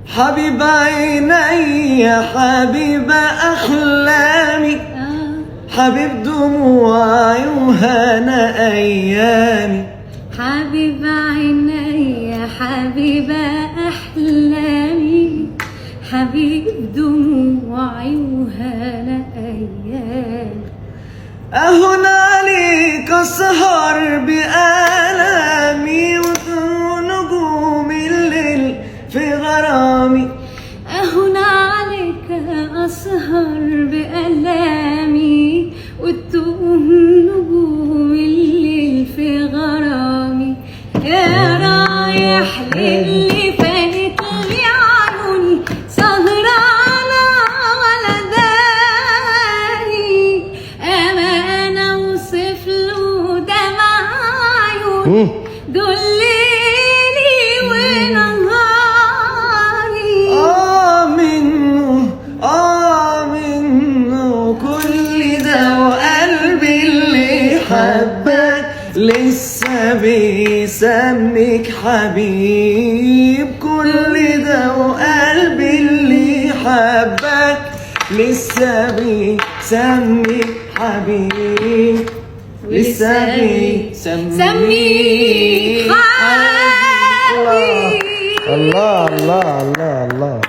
حبيب عيني حبيب أحلامي حبيب دموعي وهنا أيامي حبيب عيني حبيب أحلامي حبيب دموعي وهنا أيامي أهون عليك أسهر بآلامي ونجوم الليل في غرامي أهون عليك أسهر بآلامي وتقوم نجوم الليل في غرامي يا رايح للي فاتت لي عيوني سهرانة ولا داري أنا أوصف له دمع عيوني دول ليلي ونهاري منه كل ده وقلبي اللي حبك لسه بيسميك حبيب كل ده وقلبي اللي حبك لسه بيسميك حبيب لسه بيسميك حبيب حبيب الله الله الله الله